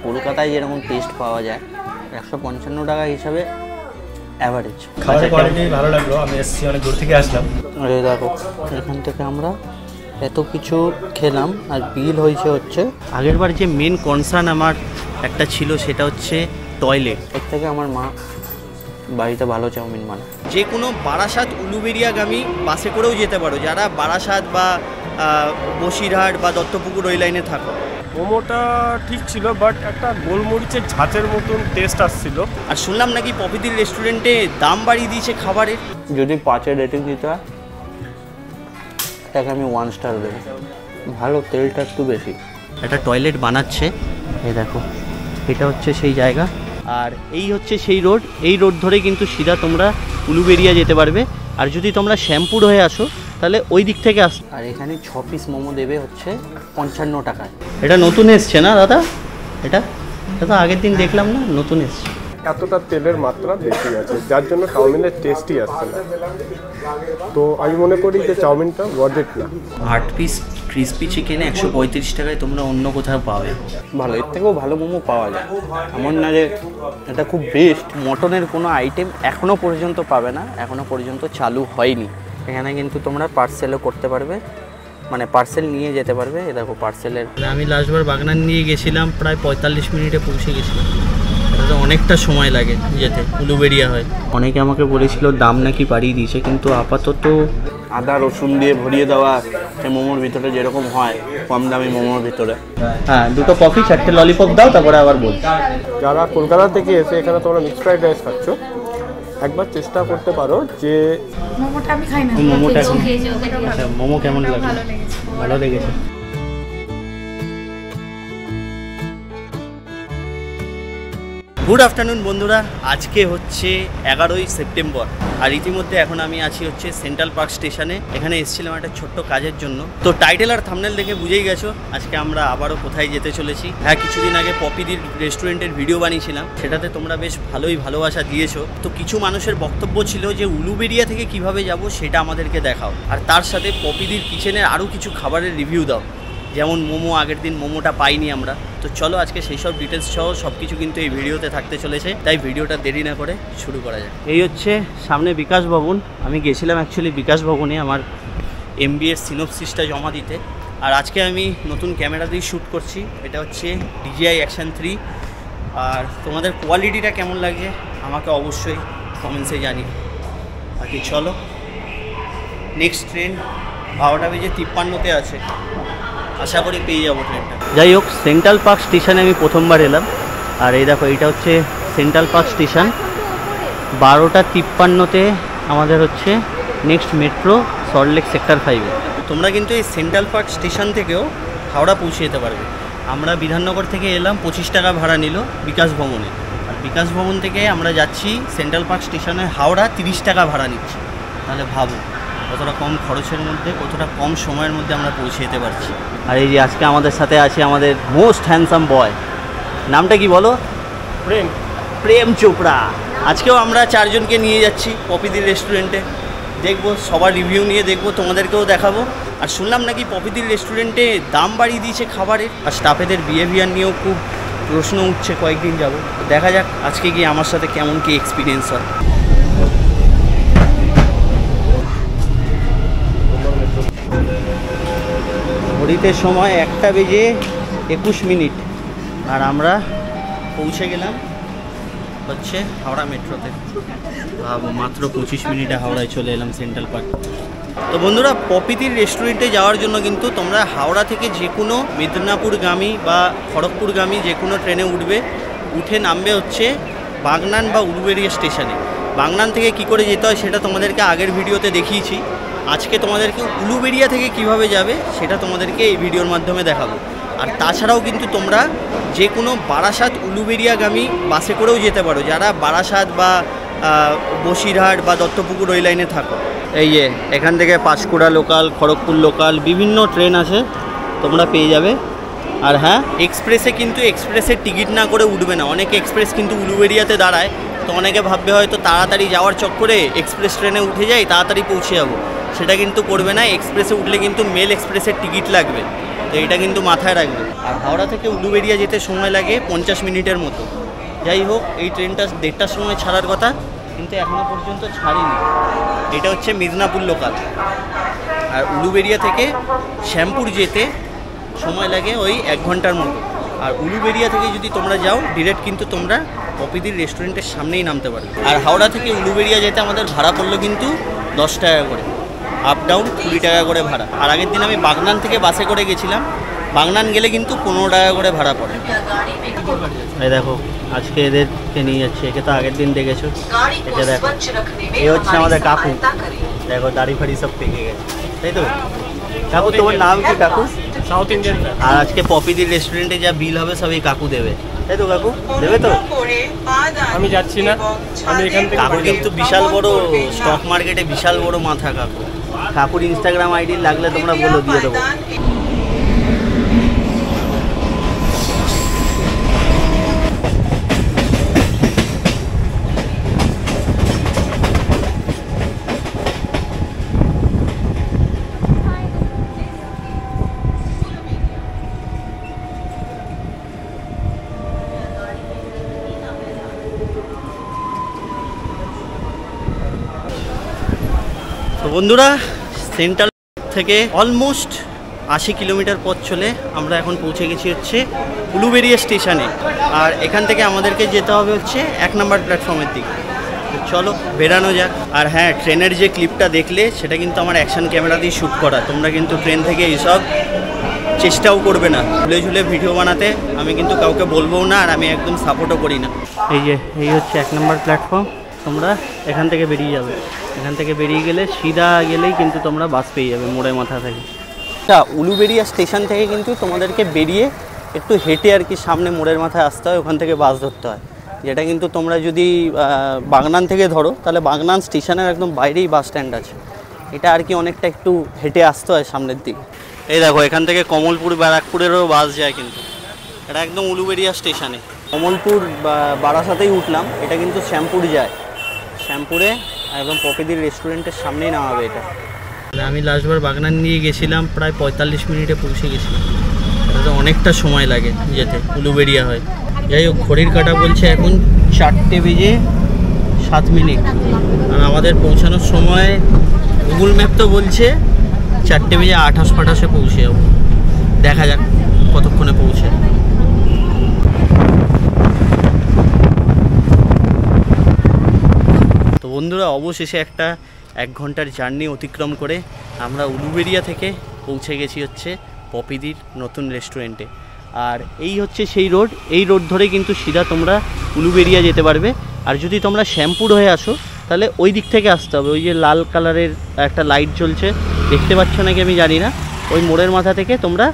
কলকাতায় যেরকম টেস্ট পাওয়া যায় 155 টাকা হিসাবে অ্যাভারেজ। খাবারের কোয়ালিটি ভালো লাগলো, আমি এসেছি অনেক দূর থেকে আসলাম। আরে দেখো এখান থেকে আমরা এত কিছু খেলাম আর বিল হয়েছে হচ্ছে। আগেরবার যে মেন কনসার্ন আমার একটা ছিল সেটা হচ্ছে টয়লেট। এর থেকে আমার মা বাড়িতে ভালো চাউমিন বানায়। যে কোনো বারাসাত উলুবেড়িয়াগামী বাসে করেও যেতে পারো যারা বারাসাত বা বসিরহাট বা দত্তপুকুর ওই লাইনে থাকো। মোমোটা ঠিক ছিল, বাট একটা গোলমরিচের ঝাঁচের মতন টেস্ট আসছিল। আর শুনলাম নাকি পপিদির রেস্টুরেন্টে দাম বাড়িয়ে দিয়েছে খাবারের। যদি 5-এর রেটিং দিতে হয় তাকে আমি 1 স্টার দেবো। ভালো, তেলটা একটু বেশি। একটা টয়লেট বানাচ্ছে, এই দেখো এটা হচ্ছে সেই জায়গা আর এই হচ্ছে সেই রোড। এই রোড ধরে কিন্তু সিধা তোমরা উলুবেড়িয়া যেতে পারবে। আর যদি তোমরা শ্যামপুর হয়ে আসো তাহলে ওই দিক থেকে আস। আর এখানে 6 পিস মোমো দেবে হচ্ছে 55 টাকায়। এটা নতুন এসছে না দাদা? এটা তো আগের দিন দেখলাম না, নতুন এসছে। এতটা তেলের মাত্রা বেশি আছে যার জন্য চাউমিনের টেস্টই আসছে না। তো আমি মনে করি যে চাউমিনটা ওয়ার্থ ইট না। 8 পিস ক্রিসপি চিকেনে 135 টাকায় তোমরা অন্য কোথাও পাবে। ভালো, এর থেকেও ভালো মোমো পাওয়া যায়, এমন না যে এটা খুব বেস্ট। মটনের কোনো আইটেম এখনও পর্যন্ত পাবে না, এখনও পর্যন্ত চালু হয়নি। এখানে কিন্তু তোমরা পার্সেলও করতে পারবে, মানে পার্সেল নিয়ে যেতে পারবে। এ দেখো পার্সেলের। আমি লাস্টবার বাগনান নিয়ে গেছিলাম, প্রায় 45 মিনিটে পৌঁছে গেছিলাম। এটা অনেকটা সময় লাগে যেতে, উলুবেড়িয়া হয়। অনেকে আমাকে বলেছিল দাম নাকি বাড়িয়ে দিয়েছে, কিন্তু আপাতত আদা রসুন দিয়ে ভরিয়ে দেওয়া সে মোমোর ভিতরে যেরকম হয় কম দামি মোমোর ভিতরে। হ্যাঁ, 2টো কফি 4টে ললিপপ দাও, তারপরে আবার বল। যারা কলকাতা থেকে এসে এখানে তোমরা মিক্সড ফ্রাইড রাইস খাচ্ছ, একবার চেষ্টা করতে পারো যে মোমোটা আমি খাই না। মোমোটা আচ্ছা, মোমো কেমন লাগে? ভালো লেগেছে। গুড আফটারনুন বন্ধুরা, আজকে হচ্ছে 11ই সেপ্টেম্বর আর ইতিমধ্যে এখন আমি আছি হচ্ছে সেন্ট্রাল পার্ক স্টেশনে। এখানে এসেছিলাম একটা ছোট্ট কাজের জন্য। তো টাইটেল আর থাম্বনেল দেখে বুঝেই গেছো আজকে আমরা আবারও কোথায় যেতে চলেছি। হ্যাঁ, কিছুদিন আগে পপিদির রেস্টুরেন্টের ভিডিও বানিয়েছিলাম, সেটাতে তোমরা বেশ ভালোই ভালোবাসা দিয়েছো। তো কিছু মানুষের বক্তব্য ছিল যে উলুবেড়িয়া থেকে কিভাবে যাব সেটা আমাদেরকে দেখাও, আর তার সাথে পপিদির কিচেনের আরও কিছু খাবারের রিভিউ দাও। যেমন মোমো, আগের দিন মোমোটা পাইনি আমরা। তো চলো আজকে সেই সব ডিটেলস সহ সব কিছু কিন্তু এই ভিডিওতে থাকতে চলেছে, তাই ভিডিওটা দেরি না করে শুরু করা যায়। এই হচ্ছে সামনে বিকাশ ভবন। আমি গেছিলাম অ্যাকচুয়ালি বিকাশ ভবনে আমার MBA সিনোপসিসটা জমা দিতে। আর আজকে আমি নতুন ক্যামেরা দিয়ে শ্যুট করছি, এটা হচ্ছে DJI Action 3। আর তোমাদের কোয়ালিটিটা কেমন লাগছে আমাকে অবশ্যই কমেন্টসে জানি। বাকি চলো, নেক্সট ট্রেন 12:53 আছে, আশা করি পেয়ে যাবো ট্রেনটা। যাই হোক, সেন্ট্রাল পার্ক স্টেশনে আমি প্রথমবার এলাম। আর এই দেখো এটা হচ্ছে সেন্ট্রাল পার্ক স্টেশন। 12:53 আমাদের হচ্ছে নেক্সট মেট্রো সল্টলেক সেক্টর 5-এ। তোমরা কিন্তু এই সেন্ট্রাল পার্ক স্টেশন থেকেও হাওড়া পৌঁছে যেতে পারবে। আমরা বিধাননগর থেকে এলাম, 25 টাকা ভাড়া নিল বিকাশ ভবনে। আর বিকাশ ভবন থেকে আমরা যাচ্ছি সেন্ট্রাল পার্ক স্টেশনে হাওড়া, 30 টাকা ভাড়া নিচ্ছি। তাহলে ভাবো কতটা কম খরচের মধ্যে, কতটা কম সময়ের মধ্যে আমরা পৌঁছে যেতে পারছি। আর এই যে আজকে আমাদের সাথে আছে আমাদের মোস্ট হ্যান্ডসাম বয়, নামটা কি বলো? প্রেম চোপড়া। আজকেও আমরা 4 জনকে নিয়ে যাচ্ছি পপিদির রেস্টুরেন্টে। দেখবো সবার রিভিউ নিয়ে দেখবো, তোমাদেরকেও দেখাবো। আর শুনলাম নাকি পপিদির রেস্টুরেন্টে দাম বাড়িয়ে দিয়েছে খাবারের, আর স্টাফেদের বিহেভিয়ার নিয়েও খুব প্রশ্ন উঠছে কয়েকদিন যাবো। দেখা যাক আজকে গিয়ে আমার সাথে কেমন কি এক্সপিরিয়েন্স হয়। ঘড়িতে সময় 1:21 আর আমরা পৌঁছে গেলাম হচ্ছে হাওড়া মেট্রোতে। ভাবো মাত্র 25 মিনিটে হাওড়ায় চলে এলাম সেন্ট্রাল পার্ক। তো বন্ধুরা, পপিদির রেস্টুরেন্টে যাওয়ার জন্য কিন্তু তোমরা হাওড়া থেকে যে কোনো মেদিনীপুরগামী বা খড়গপুরগামী যে কোনো ট্রেনে উঠবে, উঠে নামবে হচ্ছে বাগনান বা উলুবেড়িয়া স্টেশনে। বাগনান থেকে কি করে যেতে হয় সেটা তোমাদেরকে আগের ভিডিওতে দেখিয়েছি। আজকে তোমাদেরকে উলুবেড়িয়া থেকে কিভাবে যাবে সেটা তোমাদেরকে এই ভিডিওর মাধ্যমে দেখাবো। আর তাছাড়াও কিন্তু তোমরা যে কোনো বারাসাত উলুবেড়িয়াগামী বাসে করেও যেতে পারো যারা বারাসাত বা বসিরহাট বা দত্তপুকুর ওই লাইনে থাকো। এই যে এখান থেকে পাঁশকুড়া লোকাল, খড়গপুর লোকাল বিভিন্ন ট্রেন আছে, তোমরা পেয়ে যাবে। আর হ্যাঁ, এক্সপ্রেসে কিন্তু এক্সপ্রেসের টিকিট না করে উঠবে না। অনেকে এক্সপ্রেস কিন্তু উলুবেড়িয়াতে দাঁড়ায়, তো অনেকে ভাববে হয়তো তাড়াতাড়ি যাওয়ার চক্করে এক্সপ্রেস ট্রেনে উঠে যাই, তাড়াতাড়ি পৌঁছে যাবো। সেটা কিন্তু করবে না। এক্সপ্রেসে উঠলে কিন্তু মেল এক্সপ্রেসের টিকিট লাগবে, তো এটা কিন্তু মাথায় রাখবে। আর হাওড়া থেকে উলুবেড়িয়া যেতে সময় লাগে 50 মিনিটের মতো। যাই হোক, এই ট্রেনটা 1:30টার সময় ছাড়ার কথা, কিন্তু এখনও পর্যন্ত ছাড়িনি। এটা হচ্ছে মিদনাপুর লোকাল। আর উলুবেড়িয়া থেকে শ্যামপুর যেতে সময় লাগে ওই 1 ঘন্টার মতো। আর উলুবেড়িয়া থেকে যদি তোমরা যাও ডিরেক্ট কিন্তু তোমরা পপিদির রেস্টুরেন্টের সামনেই নামতে পারবে। আর হাওড়া থেকে উলুবেড়িয়া যেতে আমাদের ভাড়া পড়লো কিন্তু 10 টাকা করে, আপ ডাউন 20 টাকা করে ভাড়া। আর আগের দিন আমি বাগনান থেকে বাসে করে গেছিলাম, বাগনান গেলে কিন্তু 15 টাকা করে ভাড়া পড়ে। এই দেখো আজকে এদেরকে নিয়ে যাচ্ছে, একে তো আগের দিন দেখেছো। এটা দেখো, এ হচ্ছে আমাদের কাকু। দেখো দাড়ি ফাড়ি সব পেকে গেছে, তাই তো? কাকু তোমার নাম কি কাকু? South Indian. আর আজকে পপিদির রেস্টুরেন্টে যা বিল হবে সব এই কাকু দেবে, তাই তো? কাকু দেবে তো? আমি যাচ্ছি না, আমি এখান থেকে। কাকু কিন্তু বিশাল বড়, স্টক মার্কেটে বিশাল বড় মাথা কাকু। কাকুর ইনস্টাগ্রাম আইডি লাগলে তোমরা বলো, দিয়ে দেবো। তো বন্ধুরা, সেন্ট্রাল থেকে অলমোস্ট 80 কিলোমিটার পথ চলে আমরা এখন পৌঁছে গেছি হচ্ছে উলুবেড়িয়া স্টেশনে। আর এখান থেকে আমাদেরকে যেতে হবে হচ্ছে 1 নম্বর প্ল্যাটফর্মের দিকে। তো চলো বেরানো যাক। আর হ্যাঁ, ট্রেনের যে ক্লিপটা দেখলে সেটা কিন্তু আমার অ্যাকশন ক্যামেরা দিয়ে শ্যুট করা। তোমরা কিন্তু ট্রেন থেকে এইসব চেষ্টাও করবে না ঝুলে ঝুলে ভিডিও বানাতে। আমি কিন্তু কাউকে বলবোও না, আর আমি একদম সাপোর্টও করি না। এই হচ্ছে 1 নম্বর প্ল্যাটফর্ম। তোমরা এখান থেকে বেরিয়ে যাবে, এখান থেকে বেরিয়ে গেলে সিধা গেলেই কিন্তু তোমরা বাস পেয়ে যাবে মোড়ের মাথা থেকে। আচ্ছা, উলুবেড়িয়া স্টেশন থেকে কিন্তু তোমাদেরকে বেরিয়ে একটু হেঁটে আর কি সামনে মোড়ের মাথায় আসতে হয়, ওখান থেকে বাস ধরতে হয়। যেটা কিন্তু তোমরা যদি বাগনান থেকে ধরো তাহলে বাগনান স্টেশনের একদম বাইরেই বাস স্ট্যান্ড আছে। এটা আর কি অনেকটা একটু হেঁটে আসতে হয় সামনের দিকে। এই দেখো, এখান থেকে কমলপুর ব্যারাকপুরেরও বাস যায় কিন্তু। এটা একদম উলুবেড়িয়া স্টেশনে। কমলপুর বারাসাতেই উঠলাম, এটা কিন্তু শ্যামপুর যায়। শ্যামপুরে একদম পপিদির রেস্টুরেন্টের সামনেই নামাবে এটা। আমি লাস্টবার বাগনান নিয়ে গেছিলাম, প্রায় 45 মিনিটে পৌঁছে গেছিলাম। এটা তো অনেকটা সময় লাগে যেতে, উলুবেড়িয়া হয়। যাই হোক, ঘড়ির কাঁটা বলছে এখন 4:07। আর আমাদের পৌঁছানোর সময় গুগল ম্যাপ তো বলছে 4:28 পৌঁছে যাবো। দেখা যাক কতক্ষণে পৌঁছে। তো বন্ধুরা, অবশেষে একটা 1 ঘন্টার জার্নি অতিক্রম করে আমরা উলুবেড়িয়া থেকে পৌঁছে গেছি হচ্ছে পপিদির নতুন রেস্টুরেন্টে। আর এই হচ্ছে সেই রোড, এই রোড ধরে কিন্তু সিধা তোমরা উলুবেড়িয়া যেতে পারবে। আর যদি তোমরা শ্যামপুর হয়ে আসো তাহলে ওই দিক থেকে আসতে হবে। ওই যে লাল কালারের একটা লাইট জ্বলছে, দেখতে পাচ্ছ নাকি আমি জানি না, ওই মোড়ের মাথা থেকে তোমরা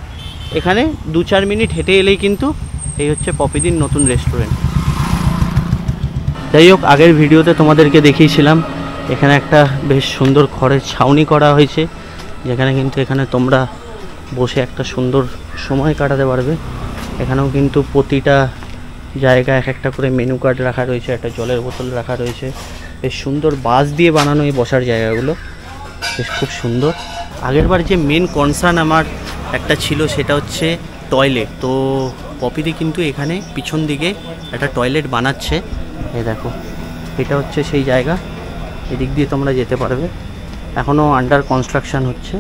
এখানে 2-4 মিনিট হেঁটে এলেই কিন্তু এই হচ্ছে পপিদির নতুন রেস্টুরেন্ট। যাই হোক, আগের ভিডিওতে তোমাদেরকে দেখিয়েছিলাম এখানে একটা বেশ সুন্দর খড়ের ছাউনি করা হয়েছে, যেখানে কিন্তু এখানে তোমরা বসে একটা সুন্দর সময় কাটাতে পারবে। এখানেও কিন্তু প্রতিটা জায়গায় এক একটা করে মেনু কার্ড রাখা রয়েছে, একটা জলের বোতল রাখা রয়েছে। বেশ সুন্দর বাঁশ দিয়ে বানানো এই বসার জায়গাগুলো, বেশ খুব সুন্দর। আগেরবার যে মেন কনসার্ন আমার একটা ছিল সেটা হচ্ছে টয়লেট। তো পপিদি কিন্তু এখানে পিছন দিকে একটা টয়লেট বানাচ্ছে। এই দেখো, এটা হচ্ছে সেই জায়গা, এদিক দিয়ে তোমরা যেতে পারবে। এখনও আন্ডার কনস্ট্রাকশান হচ্ছে।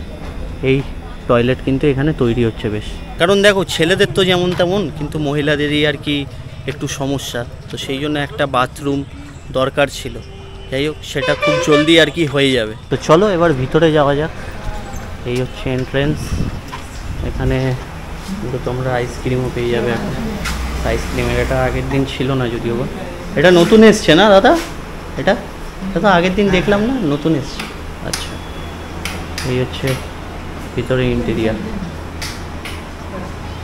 এই টয়লেট কিন্তু এখানে তৈরি হচ্ছে বেশ। কারণ দেখো, ছেলেদের তো যেমন তেমন, কিন্তু মহিলাদেরই আর কি একটু সমস্যা, তো সেই জন্য একটা বাথরুম দরকার ছিল। যাই হোক, সেটা খুব জলদি আর কি হয়ে যাবে। তো চলো এবার ভিতরে যাওয়া যাক। এই হচ্ছে এন্ট্রেন্স। এখানে কিন্তু তোমরা আইসক্রিমও পেয়ে যাবে এখন। আইসক্রিমের এটা আগের দিন ছিল না যদিও বা, এটা নতুন এসছে না দাদা? এটা তো আগের দিন দেখলাম না, নতুন এসছে। আচ্ছা, এই হচ্ছে ভিতরে ইন্টেরিয়ার।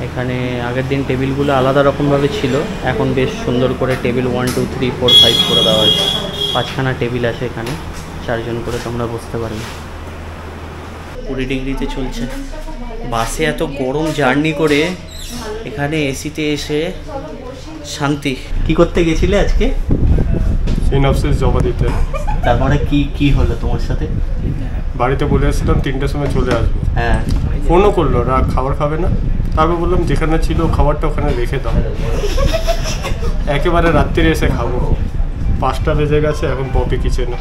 এখানে আগের দিন টেবিলগুলো আলাদা রকমভাবে ছিল, এখন বেশ সুন্দর করে টেবিল 1 2 3 4 5 করে দেওয়া হয়েছে। 5খানা টেবিল আছে এখানে, 4 জন করে তোমরা বসতে পারবে। 20 ডিগ্রিতে চলছে। বাসে এত গরম জার্নি করে এখানে এসিতে এসে শান্তি। কি করতে গেছিলে আজকে? সিনপসিস জমা দিতে। তারপরে কি হলো তোমার সাথে? বাড়িতে বলে এসেছিলাম 3টার সময় চলে আসবো। হ্যাঁ, ফোনও করলো খাবার খাবে না। তারপর বললাম যেখানে ছিল খাবারটা ওখানে রেখে দাও, একেবারে রাত্রিরে এসে খাবো। 5টা বেজে গেছে, এখন পপি কিচেনে।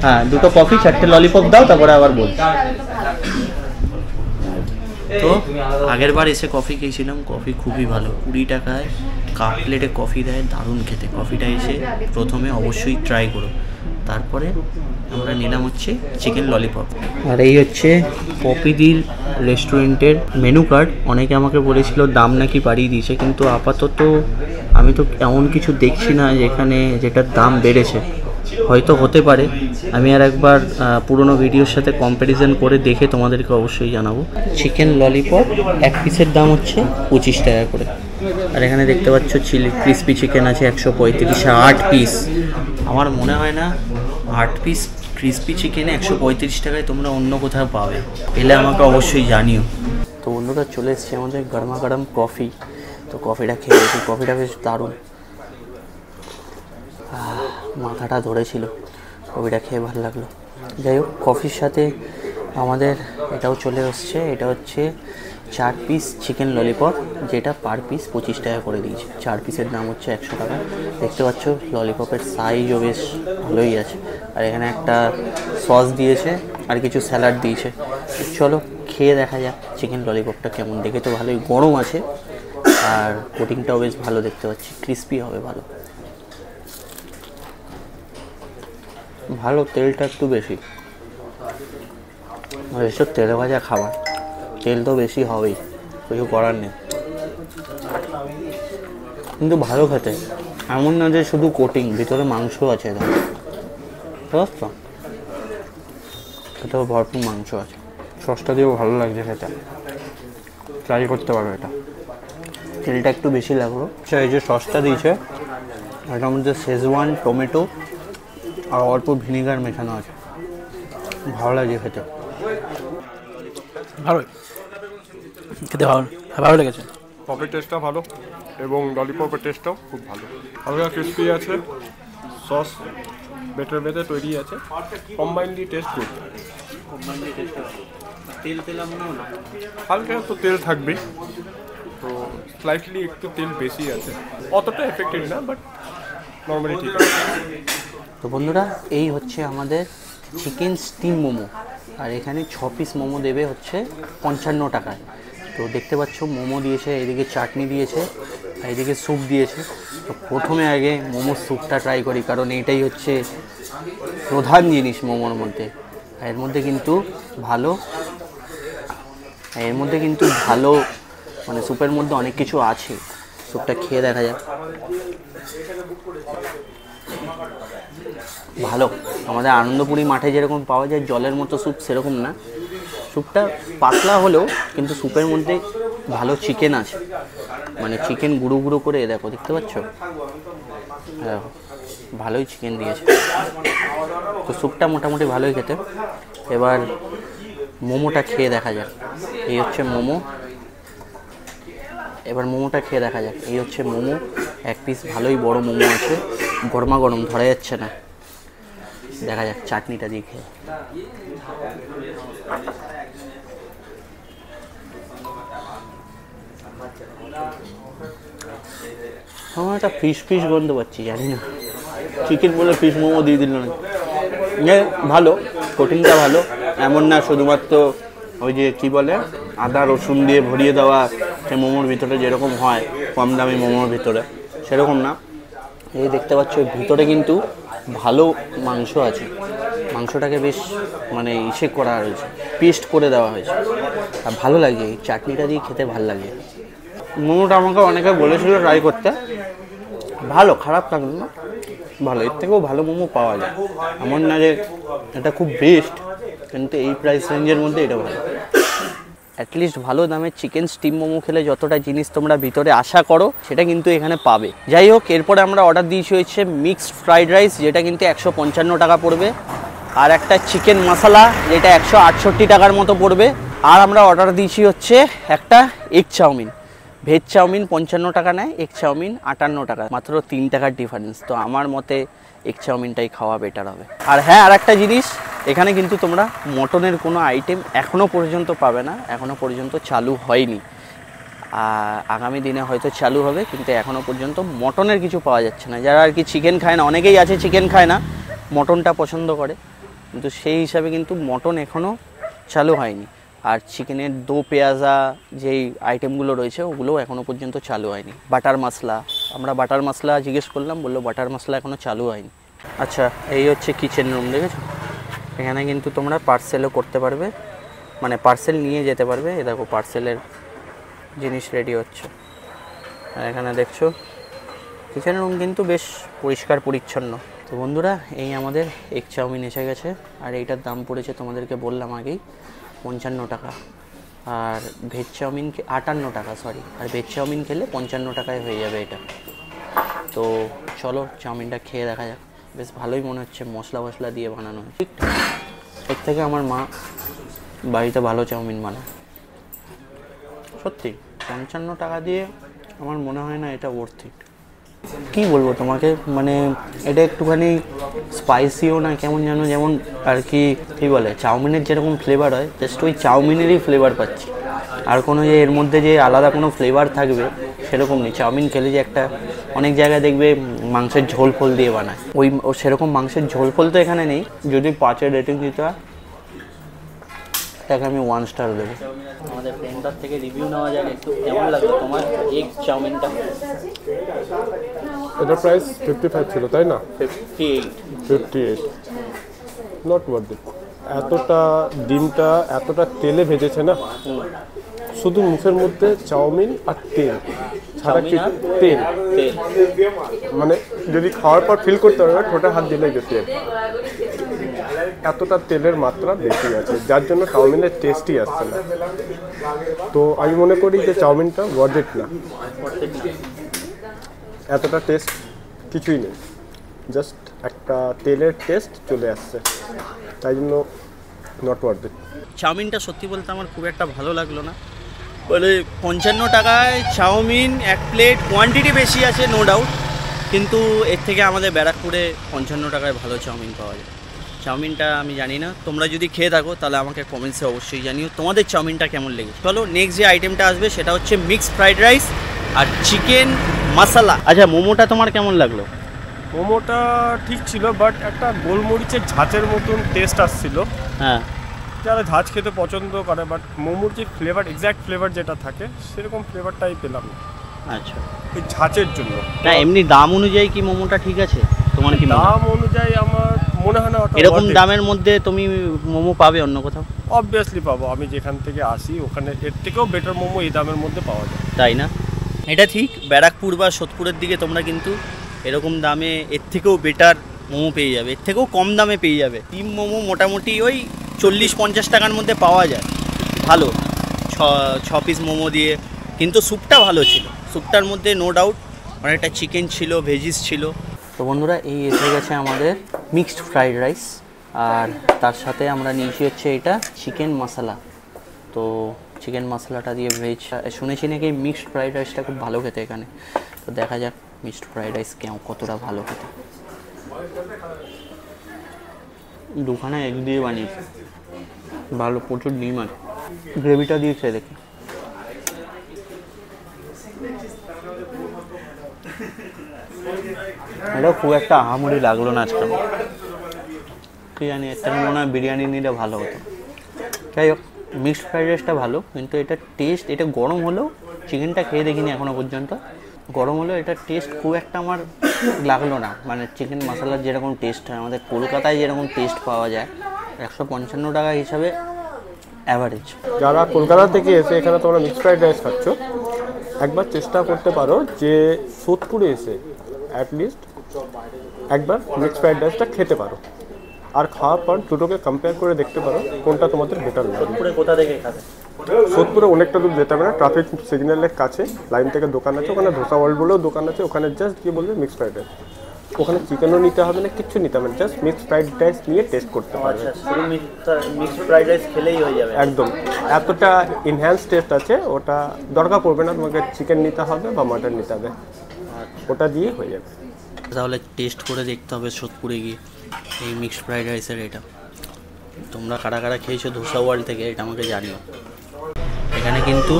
হ্যাঁ, 2টো কফি 4টে ললিপপ দাও, তারপরে আবার বল। তো আগের বার এসে কফি খেয়েছিলাম, কফি খুবই ভালো, 20 টাকায় কাপ প্লেটে কফি দেয়, দারুণ খেতে। কফিটা এসে প্রথমে অবশ্যই ট্রাই করো, তারপরে আমরা নিলাম হচ্ছে চিকেন ললিপপ। আর এই হচ্ছে পপিদির রেস্টুরেন্টের মেনু কার্ড। অনেকে আমাকে বলেছিল দাম নাকি বাড়িয়ে দিয়েছে, কিন্তু আপাতত আমি তো এমন কিছু দেখছি না যেখানে যেটার দাম বেড়েছে। হয়তো হতে পারে, আমি আর একবার পুরনো ভিডিওর সাথে কম্প্যারিজন করে দেখে তোমাদেরকে অবশ্যই জানাবো। চিকেন ললিপপ এক পিসের দাম হচ্ছে 25 টাকা করে। আর এখানে দেখতে পাচ্ছ চিলি ক্রিসপি চিকেন আছে 135, 8 পিস। আমার মনে হয় না 8 পিস ক্রিসপি চিকেনে 135 টাকায় তোমরা অন্য কোথাও পাবে, এলে আমাকে অবশ্যই জানিও। তো বন্ধুরা চলে এসছে আমাদের গরমা গরম কফি। তো কফিটা খেয়ে দেখি, কফিটা বেশ দারুণ, মাথাটা ধরেছিল, কফিটা খেয়ে ভালো লাগলো। যাই হোক, কফির সাথে আমাদের এটাও চলে এসছে, এটা হচ্ছে 4 পিস চিকেন ললিপপ, যেটা পার পিস 25 টাকা করে দিয়েছে। 4 পিসের দাম হচ্ছে 100 টাকা। দেখতে পাচ্ছ ললিপপের সাইজও বেশ ভালোই আছে। আর এখানে একটা সস দিয়েছে আর কিছু স্যালাড দিয়েছে। চলো খেয়ে দেখা যাক চিকেন ললিপপটা কেমন। দেখে তো ভালোই গরম আছে, আর কোটিংটাও বেশ ভালো দেখতে পাচ্ছি, ক্রিস্পি হবে ভালো। ভালো, তেলটা একটু বেশি, এসব তেলে ভাজা খাবার, তেল তো বেশি হবেই, কিছু করার নেই। কিন্তু ভালো খেতে, এমন না যে শুধু কোটিং, ভিতরে মাংস আছে, বুঝতো, খেতেও ভরপুর মাংস আছে। সসটা দিয়েও ভালো লাগছে খেতে, ট্রাই করতে পারো এটা। তেলটা একটু বেশি লাগলো। এই যে সসটা দিয়েছে, এটার মধ্যে শেজওয়ান, টমেটো আর অল্প ভিনিগার মেশানো আছে, ভালো লাগে খেতে। ভালো খেতে, ভালো ভালো লেগেছে। পপের টেস্টটা ভালো এবং ললিপপের টেস্টটাও খুব ভালো, হালকা ক্রিস্পি আছে, সস বেটার বেটার তৈরি আছে, কম্বাইনলি টেস্ট গুড। তেল তেলা মনে হলো, হালকা তো তেল থাকবেই, তো স্লাইটলি একটু তেল বেশি আছে, অতটা এফেক্টেড না, বাট নর্মালি ঠিক আছে। তো বন্ধুরা এই হচ্ছে আমাদের চিকেন স্টিম মোমো, আর এখানে 6 পিস মোমো দেবে হচ্ছে 55 টাকায়। তো দেখতে পাচ্ছ মোমো দিয়েছে, এদিকে চাটনি দিয়েছে, আর এদিকে স্যুপ দিয়েছে। তো প্রথমে আগে মোমোর স্যুপটা ট্রাই করি, কারণ এটাই হচ্ছে প্রধান জিনিস মোমোর মধ্যে। এর মধ্যে কিন্তু ভালো মানে স্যুপের মধ্যে অনেক কিছু আছে। স্যুপটা খেয়ে দেখা যাক। ভালো, আমাদের আনন্দপুরি মাঠে যেরকম পাওয়া যায় জলের মতো স্যুপ, সেরকম না। স্যুপটা পাতলা হলেও কিন্তু স্যুপের মধ্যে ভালো চিকেন আছে, মানে চিকেন গুঁড়ো গুঁড়ো করে, দেখো দেখতে পাচ্ছ, দেখো ভালোই চিকেন দিয়েছে। তো স্যুপটা মোটামুটি ভালোই খেতে। এবার মোমোটা খেয়ে দেখা যাক। এই হচ্ছে মোমো, এবার মোমোটা খেয়ে দেখা যাক। এই হচ্ছে মোমো, এক পিস ভালোই বড় মোমো আছে, গরমা গরম, ধরা যাচ্ছে না। দেখা যাক চাটনিটা দিয়ে খেয়ে। আমার একটা ফিশ গন্ধ পাচ্ছি, জানি না, চিকেন বলে ফিশ মোমো দিয়ে দিল না। ভালো, কোটিংটা ভালো, এমন না শুধুমাত্র ওই যে কী বলে আদা রসুন দিয়ে ভরিয়ে দেওয়া সে মোমোর ভিতরে যেরকম হয় কম দামি মোমোর ভিতরে, সেরকম না। এই দেখতে পাচ্ছ ভিতরে কিন্তু ভালো মাংস আছে, মাংসটাকে বেশ মানে ইসে করা হয়েছে, পেস্ট করে দেওয়া হয়েছে, আর ভালো লাগে। এই চাটনিটা দিয়ে খেতে ভালো লাগে। মোমোটা আমাকে অনেকে বলেছিল ট্রাই করতে, ভালো, খারাপ লাগলো না, ভালো। এর থেকেও ভালো মোমো পাওয়া যায়, এমন না যে এটা খুব বেস্ট, কিন্তু এই প্রাইস রেঞ্জের মধ্যে এটা ভালো। অ্যাটলিস্ট ভালো দামের চিকেন স্টিম মোমো খেলে যতটা জিনিস তোমরা ভিতরে আশা করো সেটা কিন্তু এখানে পাবে। যাই হোক, এরপরে আমরা অর্ডার দিয়েছি হচ্ছে মিক্সড ফ্রাইড রাইস, যেটা কিন্তু 155 টাকা পড়বে, আর একটা চিকেন মশলা যেটা 168 টাকার মতো পড়বে। আর আমরা অর্ডার দিয়েছি হচ্ছে একটা এগ চাউমিন, ভেজ চাউমিন 55 টাকা নেয়, এগ চাউমিন 58 টাকা, মাত্র 3 টাকার ডিফারেন্স। তো আমার মতে এগ চাউমিনটাই খাওয়া বেটার হবে। আর হ্যাঁ, আর একটা জিনিস, এখানে কিন্তু তোমরা মটনের কোনো আইটেম এখনও পর্যন্ত পাবে না, এখনও পর্যন্ত চালু হয়নি। আগামী দিনে হয়তো চালু হবে, কিন্তু এখনও পর্যন্ত মটনের কিছু পাওয়া যাচ্ছে না। যারা আর কি চিকেন খায় না, অনেকেই আছে চিকেন খায় না, মটনটা পছন্দ করে, কিন্তু সেই হিসাবে কিন্তু মটন এখনও চালু হয়নি। আর চিকেনের দো পেঁয়াজা যেই আইটেমগুলো রয়েছে ওগুলোও এখনও পর্যন্ত চালু হয়নি। বাটার মশলা, আমরা বাটার মশলা জিজ্ঞেস করলাম, বললো বাটার মশলা এখনও চালু হয়নি। আচ্ছা, এই হচ্ছে কিচেন রুম, দেখেছো? এখানে কিন্তু তোমরা পার্সেলও করতে পারবে, মানে পার্সেল নিয়ে যেতে পারবে। এ দেখো পার্সেলের জিনিস রেডি হচ্ছে। আর এখানে দেখছো কিচেন রুম কিন্তু বেশ পরিষ্কার পরিচ্ছন্ন। তো বন্ধুরা, এই আমাদের এগ চাউমিন এসে গেছে, আর এইটার দাম পড়েছে তোমাদেরকে বললাম আগেই 55 টাকা। আর ভেজ চাউমিন 58 টাকা, সরি। আর ভেজ চাউমিন খেলে 55 টাকায় হয়ে যাবে এটা। তো চলো চাউমিনটা খেয়ে দেখা যাক। বেশ ভালোই মনে হচ্ছে, মশলা ফসলা দিয়ে বানানো হয় ঠিকঠাক। এর থেকে আমার মা বাড়িতে ভালো চাউমিন বানায় সত্যি। 55 টাকা দিয়ে আমার মনে হয় না এটা ওয়ার্থ ইট। কী বলবো তোমাকে, মানে এটা একটুখানি স্পাইসিও না, কেমন যেন, যেমন আর কি কী বলে চাউমিনের যেরকম ফ্লেভার হয়, জাস্ট ওই চাউমিনেরই ফ্লেভার পাচ্ছি। আর কোনো যে এর মধ্যে যে আলাদা কোনো ফ্লেভার থাকবে সেরকম নেই। চাউমিন খেলে যে একটা, অনেক জায়গায় দেখবে মাংসের ঝোল ফোল দিয়ে বানায়, ওই সেরকম মাংসের ঝোল ফোল তো এখানে নেই। যদি 5-এর রেটিং দিতে হয়, এটাকে আমি 1 স্টার দেবো। আমাদের ফ্রেন্ডটার থেকে রিভিউ নেওয়া যাক একটু, কেমন লাগলো তোমার এগ চাউমিনটা? এটার প্রাইস 55 ছিল, তাই না? 58 নট ওয়ার্থ ইট। এতটা ডিমটা এতটা তেলে ভেজেছে না, শুধু মুখের মধ্যে চাউমিন আর তেল ছাড়া কি তেল, মানে যদি খাওয়ার পর ফিল করতে পারবে ঠোঁটে হাত দিলেই যে তেল, এতটা তেলের মাত্রা বেশি আছে, যার জন্য চাউমিনের টেস্টই আসছে না। তো আমি মনে করি যে চাউমিনটা ওয়ার্থ ইট না, এতটা টেস্ট কিছুই নেই, জাস্ট একটা তেলের টেস্ট চলে আসছে, তাই জন্য নট ওয়ার্থ ইট। চাউমিনটা সত্যি বলতে আমার খুব একটা ভালো লাগলো না। বলে 55 টাকায় চাউমিন এক প্লেট, কোয়ান্টিটি বেশি আছে নো ডাউট, কিন্তু এর থেকে আমাদের ব্যারাকপুরে 55 টাকায় ভালো চাউমিন পাওয়া যায়। চাউমিনটা আমি জানি না, তোমরা যদি খেয়ে থাকো তাহলে আমাকে কমেন্টসে অবশ্যই জানিও তোমাদের চাউমিনটা কেমন লেগেছে। চলো নেক্সট যে আইটেমটা আসবে সেটা হচ্ছে মিক্সড ফ্রাইড রাইস আর চিকেন মশলা। আচ্ছা, মোমোটা তোমার কেমন লাগলো? মোমোটা ঠিক ছিল, বাট একটা গোলমরিচের ঝাঁচের মতন টেস্ট আসছিল। হ্যাঁ, যারা ঝাঁজ খেতে পছন্দ করে, বাট মোমোর যে ফ্লেভার, এক্স্যাক্ট ফ্লেভার যেটা থাকে সেরকম ফ্লেভারটাই পেলাম না। আচ্ছা, ওই ঝাঁচের জন্য। না এমনি দাম অনুযায়ী কি মোমোটা ঠিক আছে তোমার? কি দাম অনুযায়ী আমার মনে হয় না এরকম দামের মধ্যে তুমি মোমো পাবে অন্য কোথাও? অবভিয়াসলি পাবো, আমি যেখান থেকে আসি ওখানে এর থেকেও বেটার মোমো এই দামের মধ্যে পাওয়া যায়, তাই না? এটা ঠিক, ব্যারাকপুর বা সোদপুরের দিকে তোমরা কিন্তু এরকম দামে এর থেকেও বেটার মোমো পেয়ে যাবে, এর থেকেও কম দামে পেয়ে যাবে। টিম মোমো মোটামুটি ওই 40-50 টাকার মধ্যে পাওয়া যায়, ভালো 6 পিস মোমো দিয়ে। কিন্তু স্যুপটা ভালো ছিল, স্যুপটার মধ্যে নো ডাউট অনেকটা চিকেন ছিল, ভেজিস ছিল। তো বন্ধুরা, এই এসে গেছে আমাদের মিক্সড ফ্রাইড রাইস, আর তার সাথে আমরা নিয়েছি হচ্ছে এটা চিকেন মশলা। তো চিকেন মশলাটা দিয়ে ভেজ, শুনেছি নাকি মিক্সড ফ্রাইড রাইসটা খুব ভালো খেতে এখানে। তো দেখা যাক মিক্সড ফ্রাইড রাইস কতটা ভালো খেতে। দুখানা এগ দিয়ে বানিয়েছি, ভালো, প্রচুর ডিম আছে। গ্রেভিটা দিয়ে খেয়ে দেখি। এটা খুব একটা আহামরি লাগলো না আজকে, কি জানি, এর থেকে মনে হয় বিরিয়ানি নিলে ভালো হতো। যাই হোক, মিক্সড ফ্রাইড রাইসটা ভালো, কিন্তু এটা টেস্ট, এটা গরম হলেও, চিকেনটা খেয়ে দেখিনি এখনও পর্যন্ত, গরম হলেও এটা টেস্ট খুব একটা আমার লাগলো না। মানে চিকেন মশলার যেরকম টেস্ট হয় আমাদের কলকাতায়, যেরকম টেস্ট পাওয়া যায়, 155 টাকা হিসাবে অ্যাভারেজ। যারা কলকাতা থেকে এসে এখানে তোমরা মিক্সড ফ্রাইড রাইস খাচ্ছ, একবার চেষ্টা করতে পারো যে সোদপুরে এসে অ্যাটলিস্ট একবার মিক্সড ফ্রাইড রাইসটা খেতে পারো, আর খাওয়ার পর দুটোকে কম্পেয়ার করে দেখতে পারো কোনটা তোমাদের বেটার লাগে। সোদপুরে কোথা থেকে খাবে? সোদপুরে অনেকটা দূর যেতে হবে না, ট্রাফিক সিগন্যালের কাছে লাইন থেকে দোকান আছে, ওখানে ধোসা ওয়ার্ল্ড বলেও দোকান আছে, ওখানে জাস্ট গিয়ে বলবে মিক্সড ফ্রাইড রাইস, ওখানে চিকেনও নিতে হবে না, কিচ্ছু নিতে হবে না, জাস্ট মিক্সড ফ্রাইড রাইস নিয়ে টেস্ট করতে পারবে। শুধু মিক্সড ফ্রাইড রাইস খেলেই হয়ে যাবে একদম, এতটা এনহ্যান্স টেস্ট আছে, ওটা দরকার পড়বে না তোমাকে চিকেন নিতে হবে বা মাটন নিতে হবে, ওটা দিয়ে হয়ে যাবে। তাহলে টেস্ট করে দেখতে হবে সোদপুরে গিয়ে এই মিক্সড ফ্রাইড রাইসের এটা। তোমরা কারা কারা খেয়েছো ধোসা ওয়ার্ল্ড থেকে এটা আমাকে জানিও। এখানে কিন্তু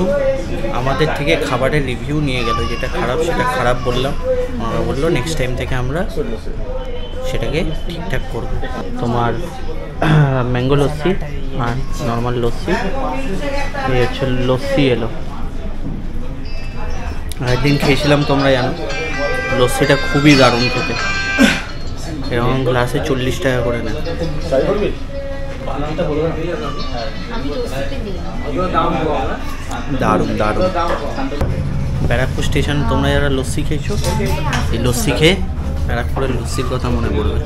আমাদের থেকে খাবারের রিভিউ নিয়ে গেল, যেটা খারাপ সেটা খারাপ বললাম, ওনারা বললো নেক্সট টাইম থেকে আমরা সেটাকে ঠিকঠাক করব। তোমার ম্যাঙ্গো লস্যি আর নর্মাল লস্যি, এই হচ্ছে লস্যি এলো। একদিন খেয়েছিলাম তোমরা জানো, লস্যিটা খুবই দারুণ খেতে, এরকম গ্লাসে 40 টাকা করে নেয়। দারুণ দারুণ। ব্যারাকপুর স্টেশন তোমরা যারা লস্যি খেয়েছো, এই লস্যি খেয়ে ব্যারাকপুরের লস্যির কথা মনে পড়বে।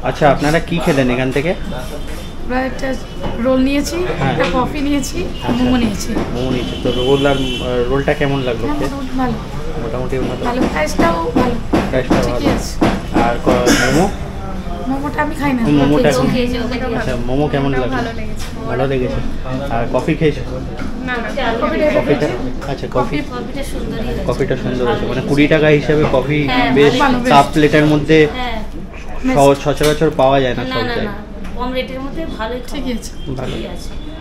আচ্ছা, আপনারা কি খেলেন এখান থেকে? আমরা একটা রোল নিয়েছি, একটা কফি নিয়েছি, মোমো নিয়েছি। মোমো নিয়েছি তো, রোল আর রোলটা কেমন লাগলো? হ্যাঁ, রোল ভালো, মোটামুটি ভালো, ভালো, প্রাইসটাও ভালো, প্রাইসটা ভালো। ঠিকই আছে। আর মোমো? মোমোটা আমি খাই না। মোমোটা খেয়েছি। আচ্ছা, মোমো কেমন লাগলো? ভালো লেগেছে। আর কফি খেয়েছো? কফিটা আচ্ছা, কফিটা সুন্দর আছে, মানে 20 টাকা হিসাবে কফি বেশ কাপ প্লেটের মধ্যে সচরাচর পাওয়া যায় না সব জায়গায়। কম রেটের মধ্যে ভালো, ঠিকই আছে। ভালো,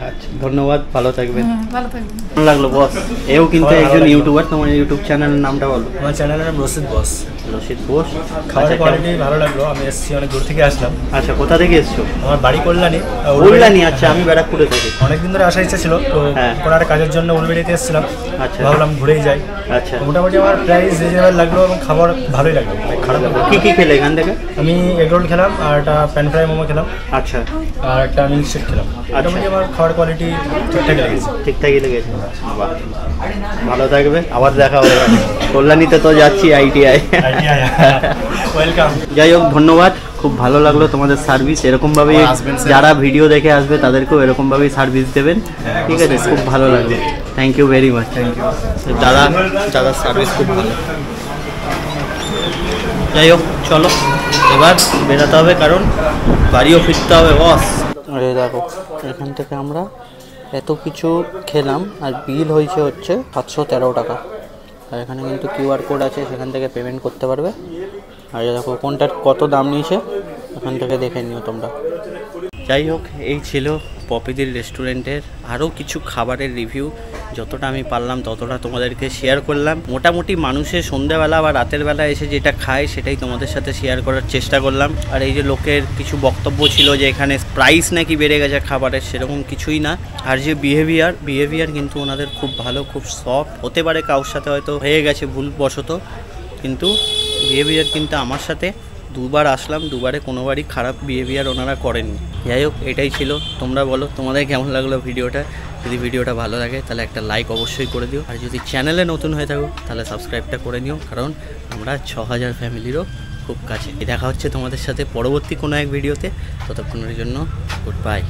আচ্ছা ধন্যবাদ, ভালো থাকবেন। ভালো থাকবেন। কেমন লাগলো বস? এও কিন্তু একজন ইউটিউবার, তোমার ইউটিউব চ্যানেলের নামটা বলো। আমার চ্যানেলের নাম রশিদ বস। রশিদ বোস। খাবারের কোয়ালিটি ভালো লাগলো, আমি এসেছি অনেক দূর থেকে আসলাম। আচ্ছা, কোথা থেকে এসছো? আমার বাড়ি কল্যাণী। কল্যাণী, আচ্ছা আমি ব্যারাকপুরে থাকি। অনেকদিন ধরে আসার ইচ্ছা ছিল, তো হ্যাঁ। কোনো একটা কাজের জন্য উলবেড়িতে এসেছিলাম, আচ্ছা। ভাবলাম ঘুরেই যাই। আচ্ছা, মোটামুটি আমার প্রাইস রিজনেবল লাগলো এবং খাবার ভালোই লাগলো, খারাপ লাগলো। কি কি খেলে এখান থেকে? আমি এগ রোল খেলাম, আর একটা প্যান ফ্রাই মোমো খেলাম, আচ্ছা আর একটা মিল্কশেক খেলাম। মোটামুটি আমার খাবার কোয়ালিটি ঠিকঠাক লেগেছে। ঠিকঠাকই লেগেছে। বাহ, ভালো থাকবে, আবার দেখা হবে। কল্যাণীতে তো যাচ্ছি, ITI। ওয়েলকাম। যাই হোক, ধন্যবাদ, খুব ভালো লাগলো তোমাদের সার্ভিস। এরকমভাবেই যারা ভিডিও দেখে আসবে তাদেরকেও এরকমভাবেই সার্ভিস দেবেন, ঠিক আছে? খুব ভালো লাগলো, thank you very much. Thank you দাদা, সার্ভিস খুব ভালো। যাই হোক, চলো এবার বেরোতে হবে, কারণ বাড়িও ফিরতে হবে বস। আরে দেখো, এখান থেকে আমরা এত কিছু খেলাম আর বিল হয়েছে হচ্ছে 713 টাকা। আর এখানে কিন্তু QR কোড আছে, সেখান থেকে পেমেন্ট করতে পারবে। আর দেখো কোনটার কত দাম নিয়েছে, এখান থেকে দেখে নিও তোমরা। যাই হোক, এই ছিল পপিদির রেস্টুরেন্টের আরও কিছু খাবারের রিভিউ। যতটা আমি পারলাম ততটা তোমাদেরকে শেয়ার করলাম। মোটামুটি মানুষের সন্ধ্যাবেলা বা রাতের বেলা এসে যেটা খায় সেটাই তোমাদের সাথে শেয়ার করার চেষ্টা করলাম। আর এই যে লোকের কিছু বক্তব্য ছিল যে এখানে প্রাইস নাকি বেড়ে গেছে খাবারের, সেরকম কিছুই না। আর যে বিহেভিয়ার কিন্তু ওনাদের খুব ভালো, খুব সফট। হতে পারে কারোর সাথে হয়তো হয়ে গেছে ভুলবশত, কিন্তু বিহেভিয়ার কিন্তু আমার সাথে দুবার আসলাম, দুবারে কোনোবারই খারাপ বিহেভিয়ার ওনারা করেননি। যাই হোক, এটাই ছিল। তোমরা বলো তোমাদের কেমন লাগলো ভিডিওটা। যদি ভিডিওটা ভালো লাগে তাহলে একটা লাইক অবশ্যই করে দিও। আর যদি চ্যানেলে নতুন হয়ে থাকো তাহলে সাবস্ক্রাইবটা করে নিও, কারণ আমরা 6000 ফ্যামিলিরও খুব কাছে। দেখা হচ্ছে তোমাদের সাথে পরবর্তী কোনো এক ভিডিওতে। ততক্ষণের জন্য গুড বাই।